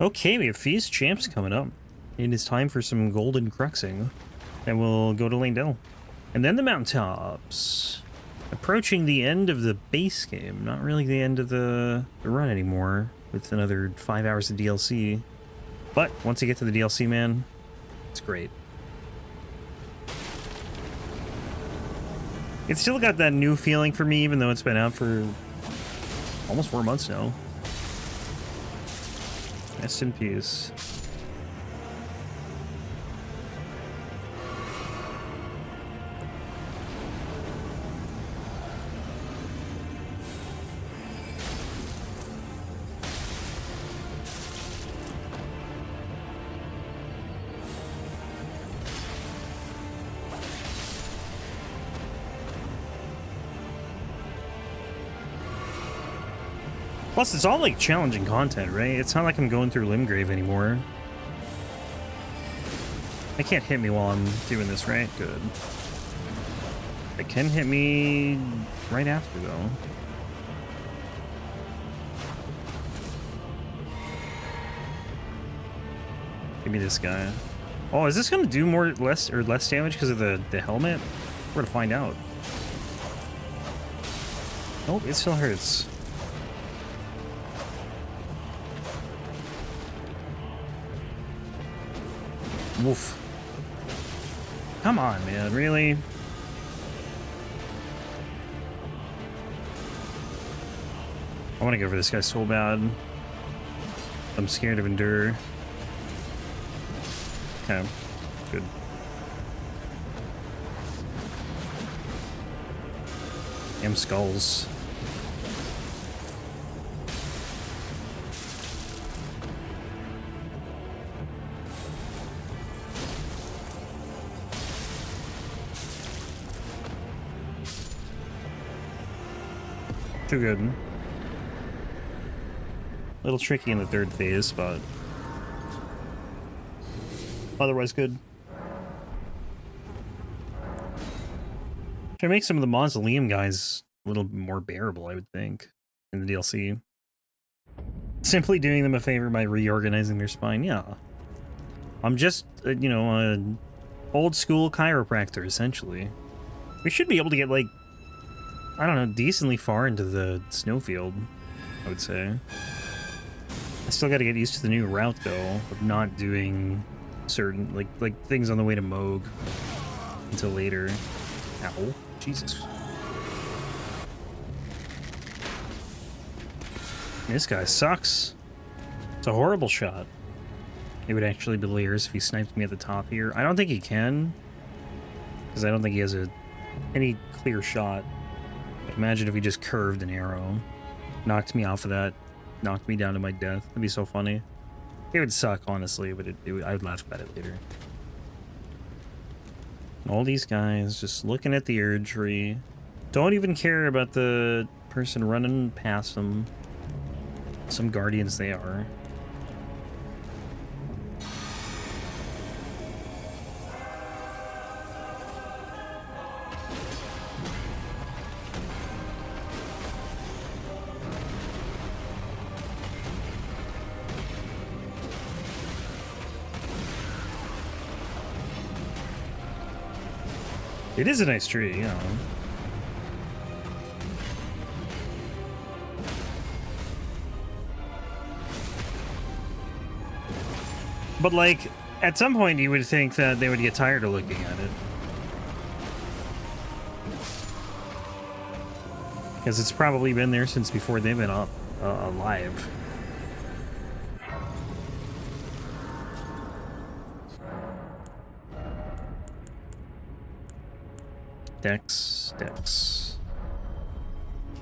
Okay, we have Feast Champs coming up. It is time for some golden cruxing. And we'll go to Langdell. And then the Mountaintops. Approaching the end of the base game. Not really the end of the run anymore. With another 5 hours of DLC. But once you get to the DLC, man, it's great. It's still got that new feeling for me, even though it's been out for almost 4 months now. Rest in peace. Plus, it's all, like, challenging content, right? It's not like I'm going through Limgrave anymore. It can't hit me while I'm doing this, right? Good. It can hit me right after, though. Give me this guy. Oh, is this going to do less damage because of the helmet? We're going to find out. Nope, it still hurts. Woof. Come on, man, really? I want to go for this guy so bad. I'm scared of Endure. Okay, good. Damn skulls. Too good. A little tricky in the third phase, but otherwise good. Should make some of the mausoleum guys a little more bearable, I would think, in the DLC. Simply doing them a favor by reorganizing their spine, yeah. I'm just, you know, an old school chiropractor, essentially. We should be able to get, like, I don't know, decently far into the Snowfield, I would say. I still gotta get used to the new route, though, of not doing certain, like things on the way to Moog until later. Ow. Jesus. This guy sucks. It's a horrible shot. It would actually be layers if he sniped me at the top here. I don't think he can, because I don't think he has any clear shot. Imagine if he just curved an arrow, knocked me off of that, knocked me down to my death. That'd be so funny. It would suck, honestly, but I would laugh about it later. All these guys just looking at the Erdtree. Don't even care about the person running past them. Some guardians they are. It is a nice tree, you know. But, like, at some point you would think that they would get tired of looking at it. Because it's probably been there since before they've been alive. Dex.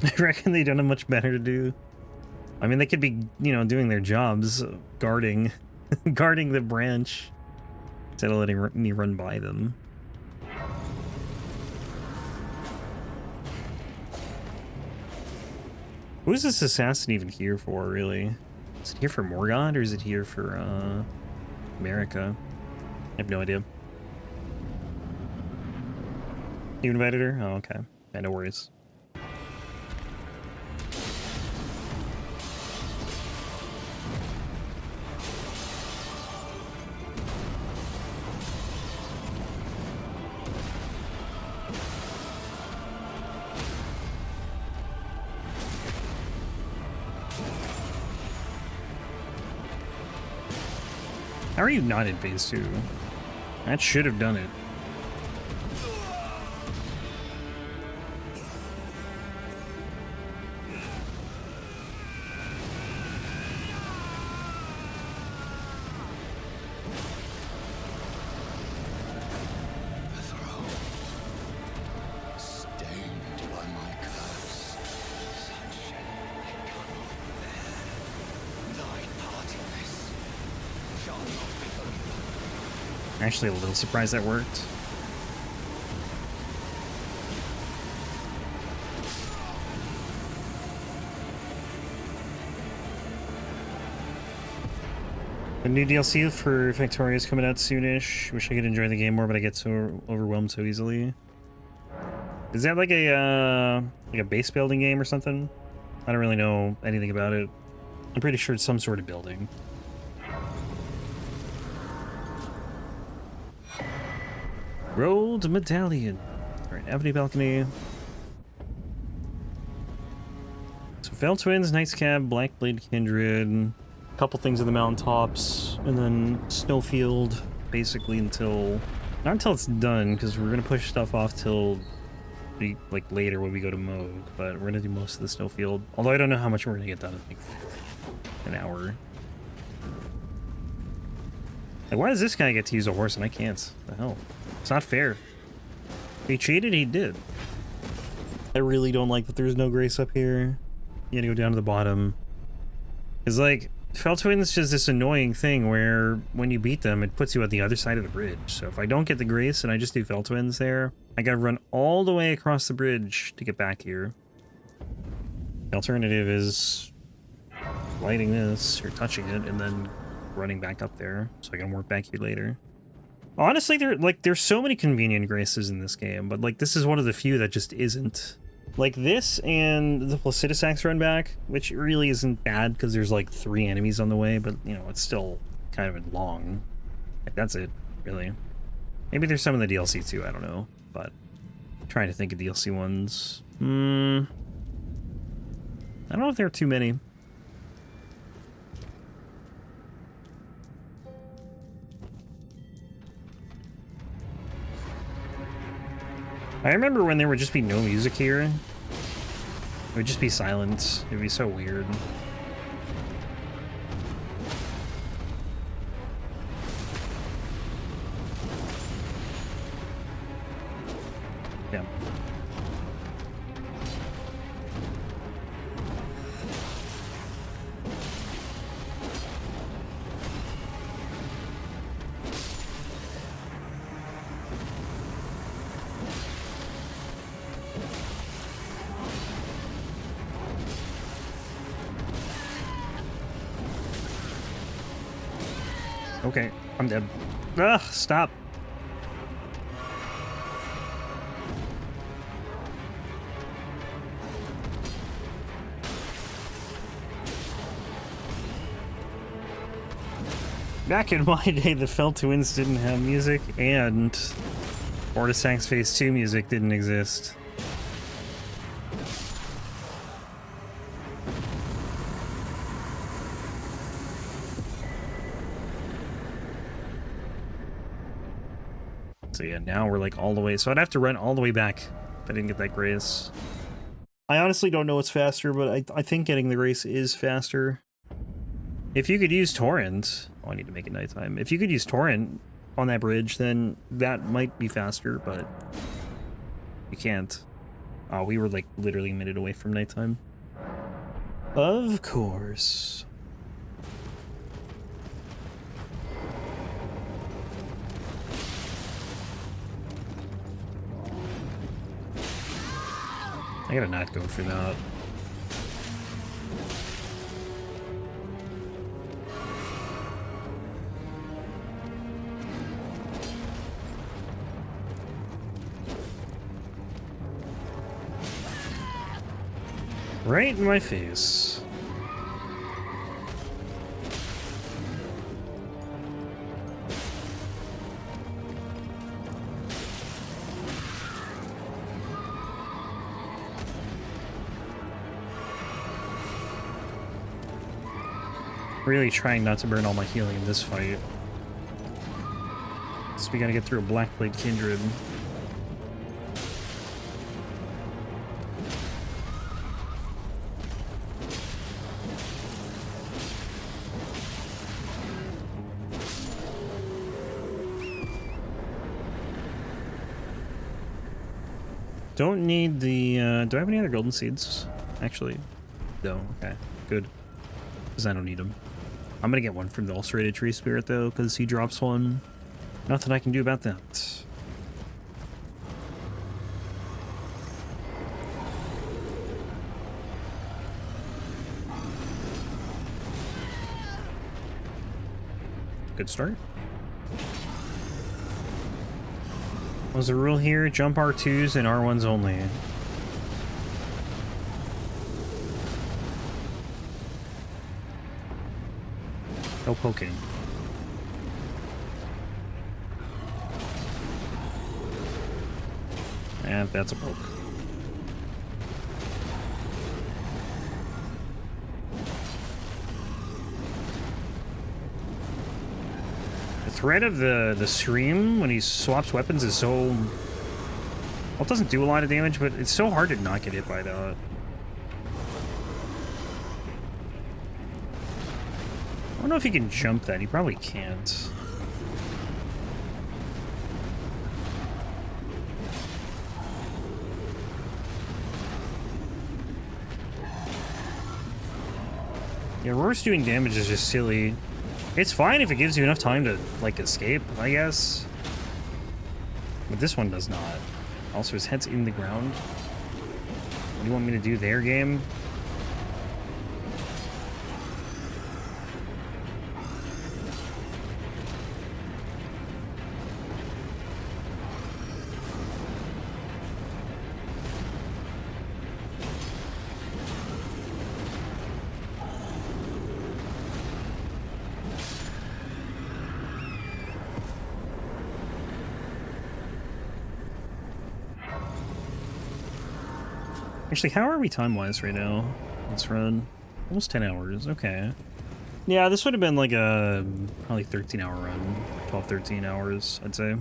I reckon they don't have much better to do. I mean, they could be, you know, doing their jobs, guarding the branch, instead of letting me run by them. Who is this assassin even here for, really? Is it here for Morgott, or is it here for, America? I have no idea. You invited her? Oh, okay. Yeah, no worries. How are you not in phase 2? That should have done it. Actually, a little surprised that worked. The new DLC for Victoria is coming out soonish. Wish I could enjoy the game more, but I get so overwhelmed so easily. Is that like a base building game or something? I don't really know anything about it. I'm pretty sure it's some sort of building. Rolled Medallion. Alright, Avenue Balcony. So Fell Twins, Knight's Cab, Blackblade Kindred, a couple things in the Mountaintops, and then Snowfield, basically until... Not until it's done, because we're going to push stuff off till like later when we go to Moog, but we're going to do most of the Snowfield. Although I don't know how much we're going to get done in like an hour. Like, why does this guy get to use a horse and I can't? What the hell? It's not fair. He cheated, he did. I really don't like that there's no grace up here. You gotta go down to the bottom. It's like, Fell Twins is just this annoying thing where when you beat them, it puts you at the other side of the bridge. So if I don't get the grace and I just do Fell Twins there, I gotta run all the way across the bridge to get back here. The alternative is lighting this, or touching it, and then running back up there, so I can work back here later. Honestly, there's so many convenient graces in this game, but like this is one of the few that just isn't. Like this and the Placidus Axe run back, which really isn't bad because there's like 3 enemies on the way, but you know, it's still kind of long. Like, that's it, really. Maybe there's some in the DLC too, I don't know, but I'm trying to think of DLC ones. I don't know if there are too many. I remember when there would just be no music here. It would just be silent. It would be so weird. Yeah. Okay, I'm dead. Ugh, stop. Back in my day, the Fell Twins didn't have music, and Vortisax Phase 2 music didn't exist. So yeah, now we're like all the way. So I'd have to run all the way back if I didn't get that grace. I honestly don't know what's faster, but I think getting the grace is faster. If you could use Torrent... Oh, I need to make it nighttime. If you could use Torrent on that bridge, then that might be faster, but you can't. Oh, we were like literally a minute away from nighttime. Of course. I gotta not go for that. Right in my face. Really trying not to burn all my healing in this fight. So we gotta get through a Blackblade Kindred. Don't need the, do I have any other golden seeds? Actually, no, okay, good. Because I don't need them. I'm gonna get one from the Ulcerated Tree Spirit, though, because he drops one. Nothing I can do about that. Good start. Was the rule here? Jump R2s and R1s only. No poking. And that's a poke. The threat of the scream when he swaps weapons is so... Well, it doesn't do a lot of damage, but it's so hard to not get hit by that. I don't know if he can jump that. He probably can't. Yeah, Roar's doing damage is just silly. It's fine if it gives you enough time to, like, escape, I guess. But this one does not. Also, his head's in the ground. What do you want me to do there, game? Actually, how are we time-wise right now? Let's run. Almost 10 hours, okay. Yeah, this would have been like a probably 13-hour run. 12, 13 hours, I'd say.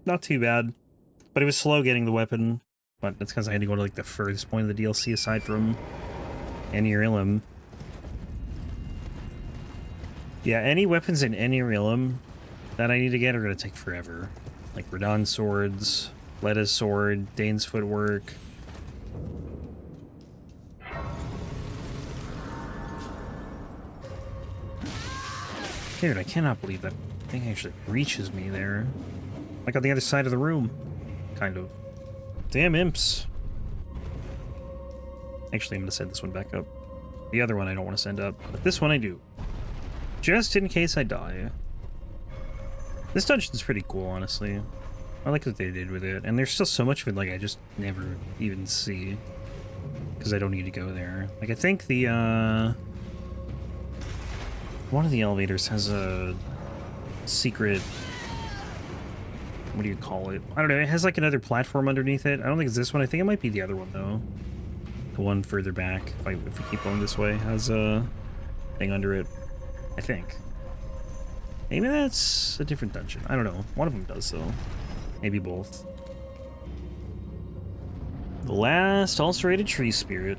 Not too bad. But it was slow getting the weapon. But that's because I had to go to like the furthest point of the DLC aside from Anyrilum. Yeah, any weapons in Anyrilum that I need to get are going to take forever. Like Radon's swords, Letta's sword, Dane's footwork. Dude, I cannot believe that thing actually reaches me there. Like on the other side of the room. Kind of. Damn imps. Actually, I'm going to send this one back up. The other one I don't want to send up, but this one I do. Just in case I die. This dungeon's pretty cool, honestly. I like what they did with it. And there's still so much of it, like, I just never even see. Because I don't need to go there. Like, I think the, one of the elevators has a secret... What do you call it? I don't know. It has, like, another platform underneath it. I don't think it's this one. I think it might be the other one, though. The one further back, if we keep going this way, has a thing under it. I think. Maybe that's a different dungeon. I don't know. One of them does, though. Maybe both. The last Ulcerated Tree Spirit.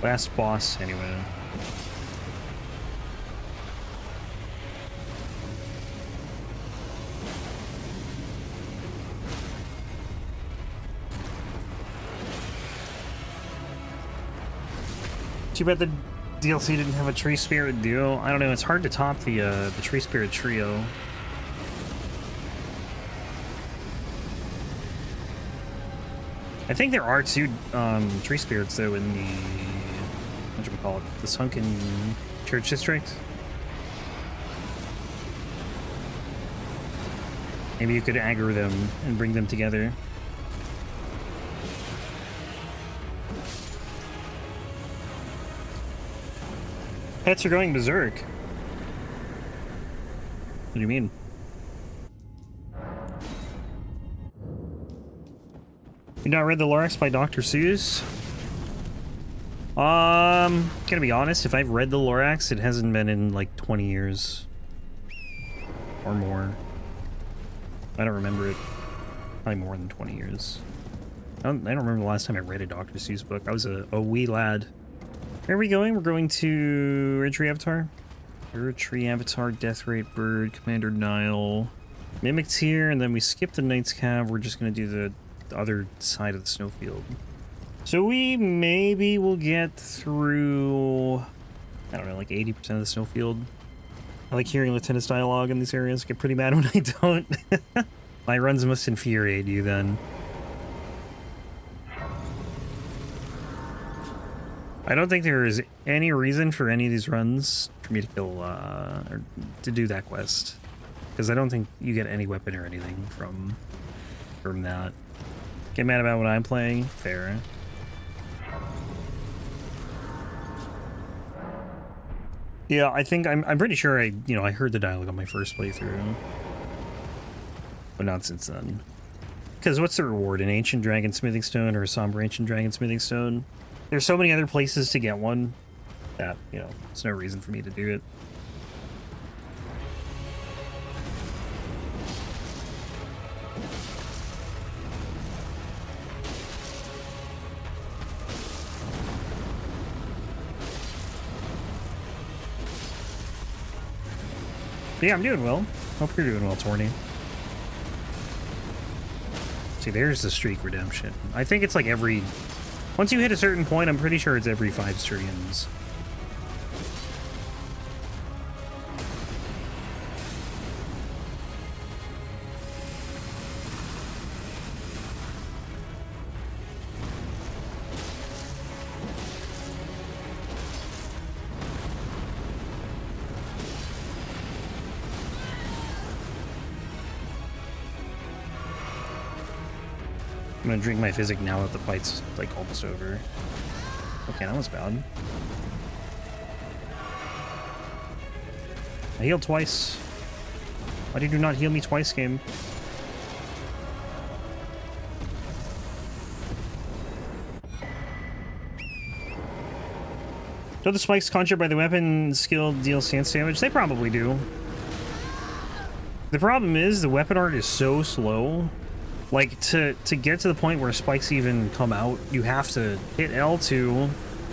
Last boss, anyway. Too bad the DLC didn't have a Tree Spirit duo. I don't know, it's hard to top the Tree Spirit trio. I think there are two Tree Spirits, though, in the... What should we call it? The Sunken Church District? Maybe you could aggro them and bring them together. Pets are going berserk. What do you mean? You not read the Lorax by Dr. Seuss? Gonna be honest, if I've read the Lorax, it hasn't been in like 20 years. Or more. I don't remember it. Probably more than 20 years. I don't remember the last time I read a Dr. Seuss book. I was a wee lad. Where are we going? We're going to Erdtree Avatar. Erdtree Avatar, Death Rate Bird, Commander Niall. Mimics here, and then we skip the Knight's Cav. We're just going to do the other side of the Snowfield. So we maybe will get through, I don't know, like 80% of the Snowfield. I like hearing Lieutenant's dialogue in these areas. I get pretty mad when I don't. My runs must infuriate you then. I don't think there is any reason for any of these runs for me to kill, or to do that quest. Because I don't think you get any weapon or anything from that. Get mad about what I'm playing? Fair. Yeah, I think I'm pretty sure I heard the dialogue on my first playthrough. But not since then. Because what's the reward? An Ancient Dragon Smithing Stone or a Somber Ancient Dragon Smithing Stone? There's so many other places to get one that, there's no reason for me to do it. But yeah, I'm doing well. Hope you're doing well, Torny. See, there's the streak redemption. I think it's like every... Once you hit a certain point, I'm pretty sure it's every 5 streams. I'm gonna drink my physic now that the fight's like almost over. Okay, that was bad. I healed twice. Why did you not heal me twice, game? Do the spikes conjured by the weapon skill deal stance damage? They probably do. The problem is the weapon art is so slow. Like, to get to the point where spikes even come out, you have to hit L2,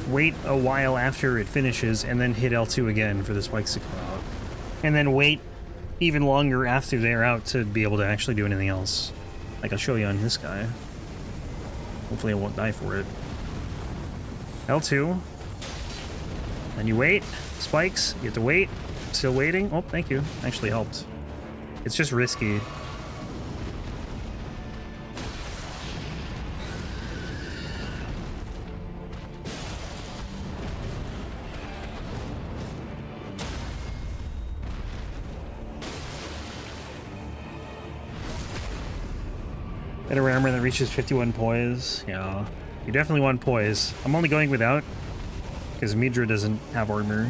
wait a while after it finishes, and then hit L2 again for the spikes to come out. And then wait even longer after they're out to be able to actually do anything else. Like, I'll show you on this guy. Hopefully I won't die for it. L2. Then you wait. Spikes. You have to wait. Still waiting. Oh, thank you. Actually helped. It's just risky. Better armor that reaches 51 poise. Yeah, you definitely want poise. I'm only going without, because Midra doesn't have armor.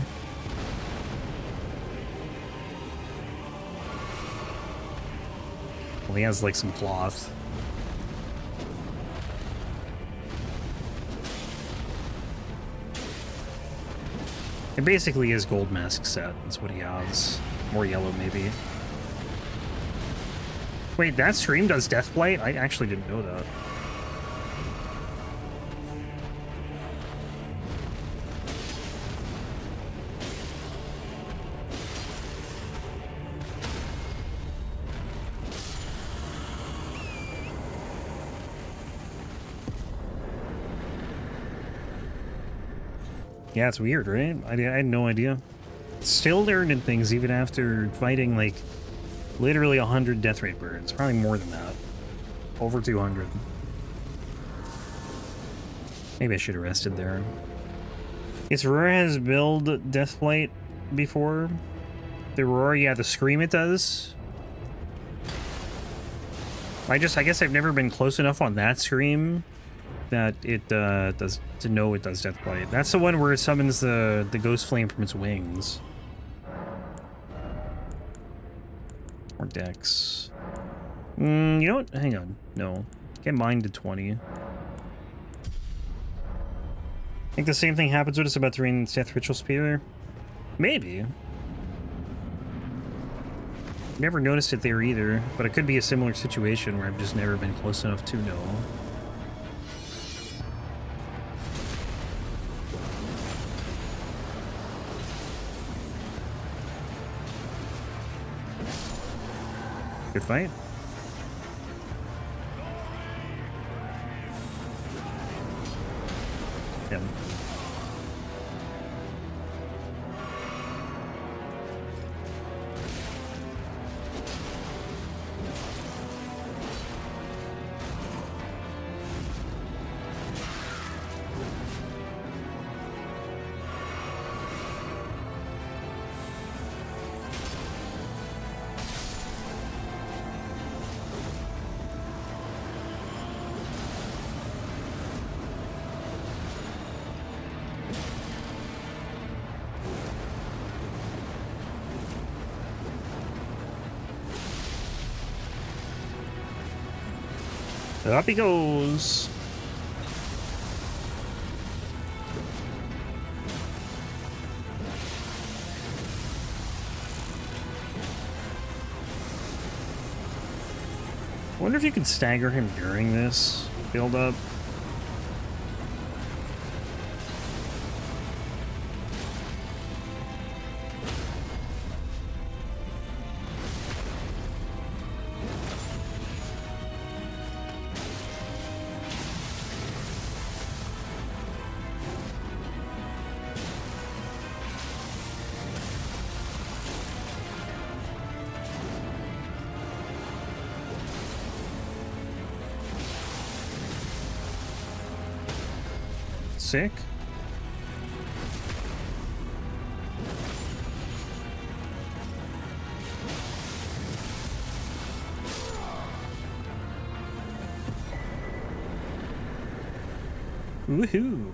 Well, he has like some cloth. It basically is gold mask set. That's what he has. More yellow, maybe. Wait, that stream does Deathblight? I actually didn't know that. Yeah, it's weird, right? I had no idea. Still learning things even after fighting, like, literally 100 death rate birds. Probably more than that. Over 200. Maybe I should have rested there. Its Roar has built Deathblight before. The Roar, yeah, the Scream it does. I guess I've never been close enough on that Scream that it does to know it does Deathblight. That's the one where it summons the ghost flame from its wings. Or Dex. You know what? Hang on. No. Get mine to 20. I think the same thing happens with us about the Rain Death Ritual Spear. Maybe. Never noticed it there either, but it could be a similar situation where I've just never been close enough to know. Good fight. Yeah. Up he goes. I wonder if you can stagger him during this build up. Sick. Woohoo!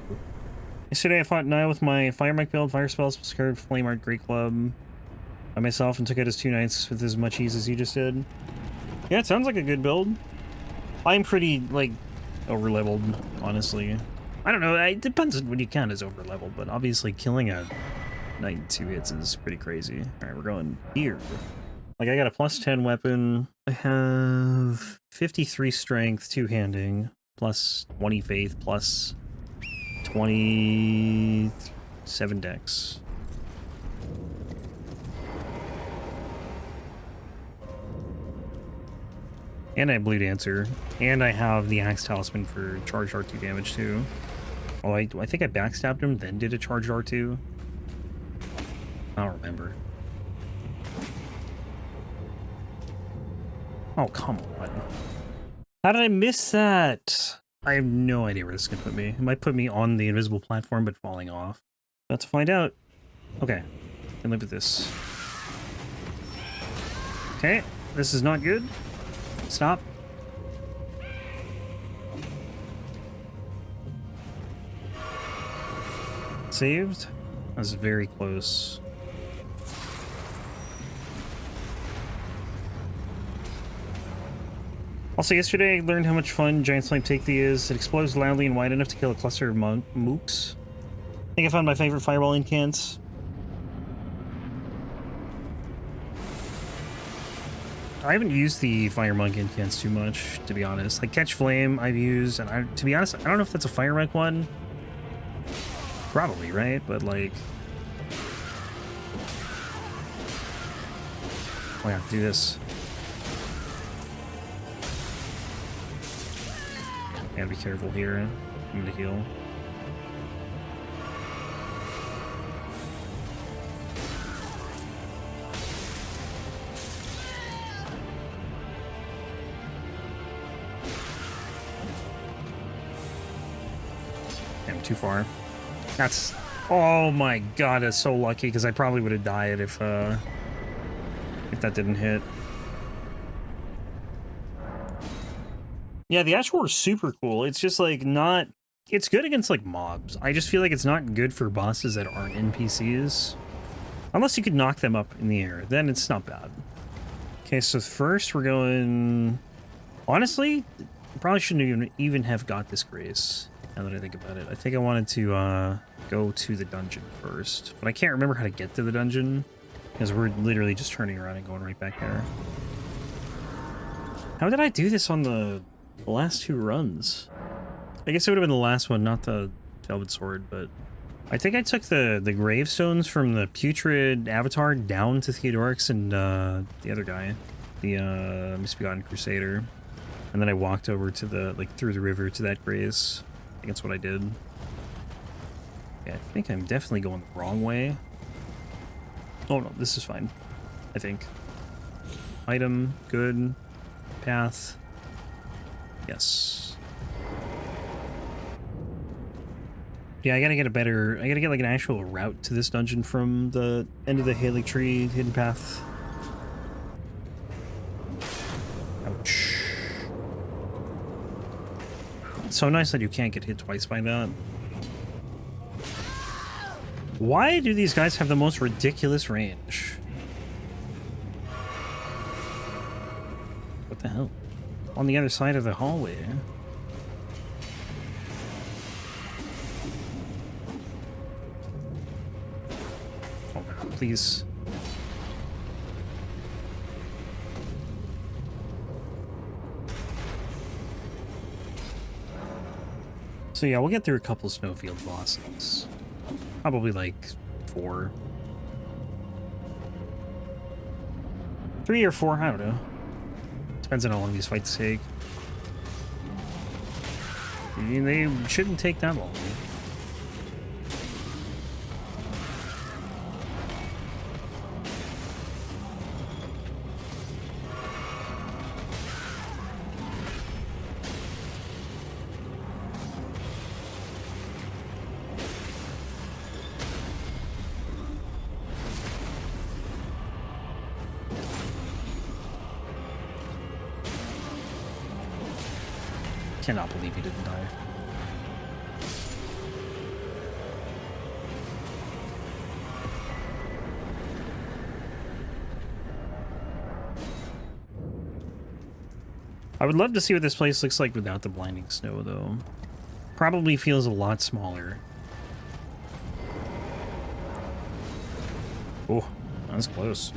Yesterday I fought Niall with my fire mech build, fire spells, scared flame art, great club by myself, and took out his 2 knights with as much ease as you just did. Yeah, it sounds like a good build. I'm pretty, like, over-leveled, honestly. I don't know, it depends on what you count as over-leveled, but obviously killing a knight in 2 hits is pretty crazy. Alright, we're going here. Like, I got a plus 10 weapon. I have 53 strength, 2-handing, plus 20 faith, plus 27 dex. And I have Blue Dancer. And I have the Axe Talisman for charged R2 damage, too. Oh, I think I backstabbed him, then did a charged R2. I don't remember. Oh, come on. How did I miss that? I have no idea where this is going to put me. It might put me on the invisible platform, but falling off. About to find out. Okay. I can live with this. Okay. This is not good. Stop. Saved? That was very close. Also, yesterday I learned how much fun Giant Slime Take Thee is. It explodes loudly and wide enough to kill a cluster of mooks. I think I found my favorite fireball incants. I haven't used the Fire Monk incants too much, to be honest. Like, Catch Flame I've used, and to be honest, I don't know if that's a Fire Monk one. Probably, right? But, like... oh yeah, do this. Gotta be careful here. I'm gonna heal. I'm too far. That's... oh my god, that's so lucky, because I probably would have died if that didn't hit. Yeah, the Ash War is super cool. It's just, like, not... it's good against, like, mobs. I just feel like it's not good for bosses that aren't NPCs. Unless you could knock them up in the air. Then it's not bad. Okay, so first we're going... honestly, probably shouldn't even have got this grace, now that I think about it. I think I wanted to go to the dungeon first, but I can't remember how to get to the dungeon, because we're literally just turning around and going right back there. How did I do this on the last 2 runs? I guess it would have been the last one, not the Velvet Sword, but I think I took the gravestones from the Putrid avatar down to Theodorix and the other guy, the Misbegotten Crusader, and then I walked over to the, like, through the river to that grace. I think that's what I did. Yeah, I think I'm definitely going the wrong way. Oh no, this is fine, I think. Item, good. Path. Yes. Yeah, I gotta get like an actual route to this dungeon from the end of the Haligtree hidden path. Ouch. It's so nice that you can't get hit twice by that. Why do these guys have the most ridiculous range? What the hell? On the other side of the hallway. Oh, please. So yeah, we'll get through a couple Snowfield bosses. Probably like 4. 3 or 4, I don't know. Depends on how long these fights take. I mean, they shouldn't take that long. Cannot believe he didn't die. I would love to see what this place looks like without the blinding snow, though. Probably feels a lot smaller. Oh, that's close.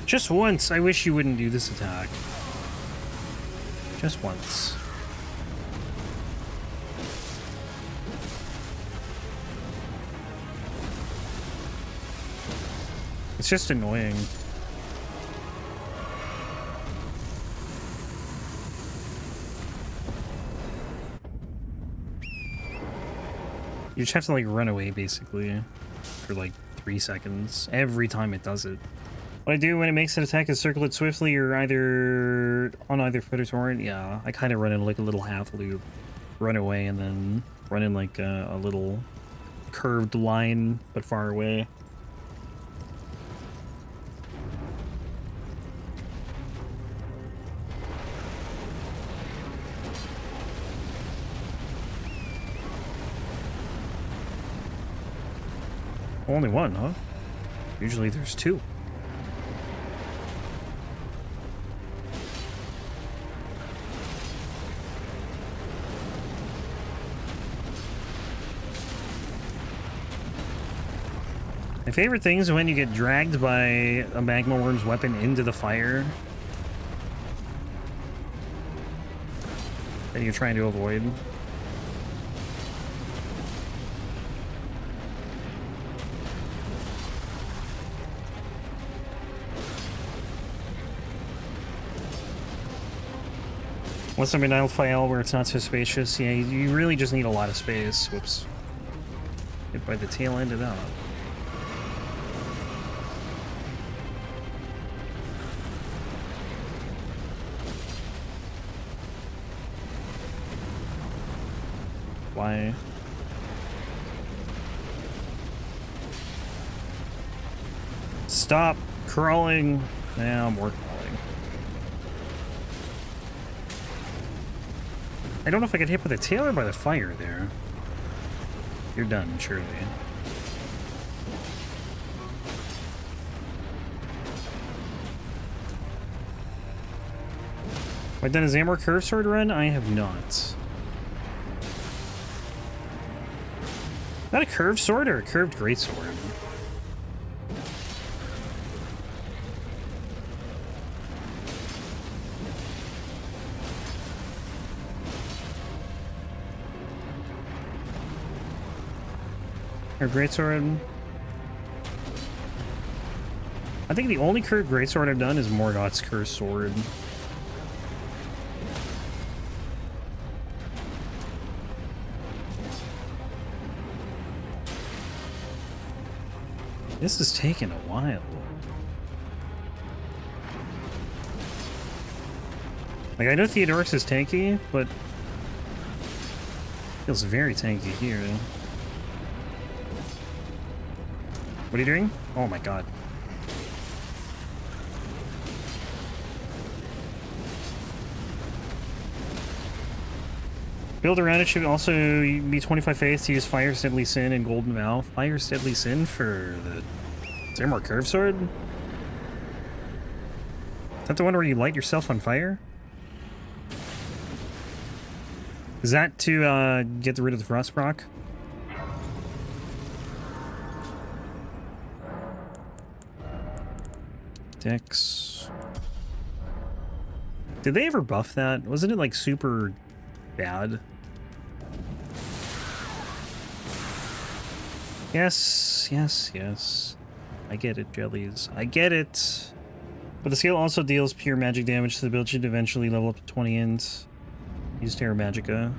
Just once, I wish you wouldn't do this attack. Just once. It's just annoying. You just have to like run away basically for like 3 seconds every time it does it. What I do when it makes an attack is circle it swiftly or either on either foot or torrent. Yeah, I kind of run in like a little half loop, run away, and then run in like a little curved line but far away. Only one, huh? Usually there's 2. My favorite thing is when you get dragged by a magma worm's weapon into the fire that you're trying to avoid. Unless I'm in Niall file where it's not so spacious, yeah, you really just need a lot of space. Whoops. Hit by the tail end of that. Why? Stop crawling. Now more crawling. I don't know if I get hit by the tail or by the fire there. You're done, surely. Have I done a Zamor curve sword run? I have not. Is that a curved sword or a curved greatsword? Or greatsword? I think the only curved greatsword I've done is Morgott's cursed sword. This is taking a while. Like, I know Theodorix is tanky, but feels very tanky here. What are you doing? Oh my god. Build around it should also be 25 faith to use Fire's Deadly Sin and Golden Vow. Fire's Deadly Sin for the... Is there more curved sword? Is that the one where you light yourself on fire? Is that to get rid of the frost proc? Dex. Did they ever buff that? Wasn't it like super bad? Yes, yes, yes. I get it, jellies. I get it. But the skill also deals pure magic damage to the build should eventually level up to 20 int. Use Terra Magica.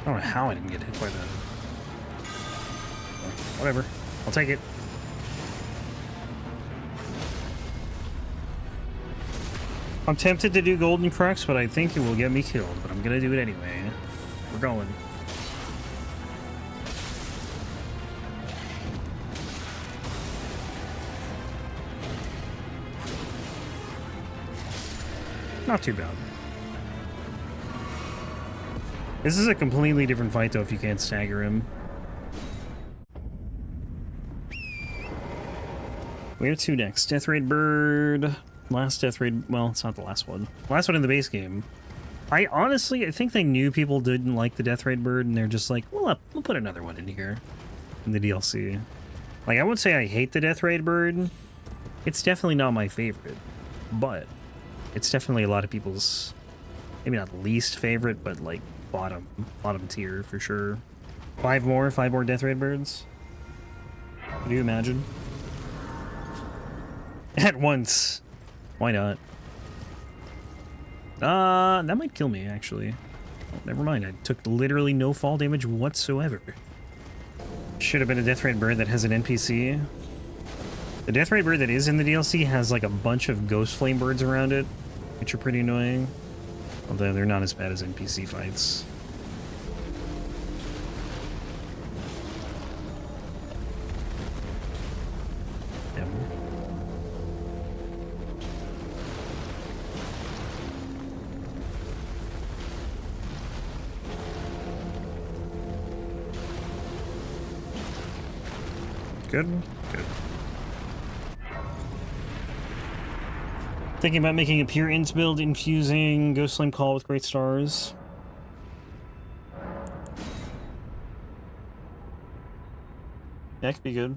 I don't know how I didn't get hit by that. Whatever. I'll take it. I'm tempted to do Golden Crux, but I think it will get me killed. But I'm gonna do it anyway. We're going. Not too bad. This is a completely different fight, though, if you can't stagger him. We have two next. Death Raid Bird. Last Death Raid... Well, it's not the last one. Last one in the base game. I think they knew people didn't like the Death Raid Bird, and they're just like, well, we'll put another one in here. In the DLC. Like, I wouldn't say I hate the Death Raid Bird. It's definitely not my favorite. But it's definitely a lot of people's... Maybe not least favorite, but, like, bottom tier for sure. Five more Death Raid Birds. Could you imagine? At once. Why not? That might kill me, actually. Oh, never mind, I took literally no fall damage whatsoever. Should have been a Death Raid Bird that has an NPC. The Death Raid Bird that is in the DLC has like a bunch of Ghost Flame Birds around it, which are pretty annoying. Although they're not as bad as NPC fights. Good? Good. Thinking about making a pure int build infusing Ghost Flame Call with Great Stars. That could be good.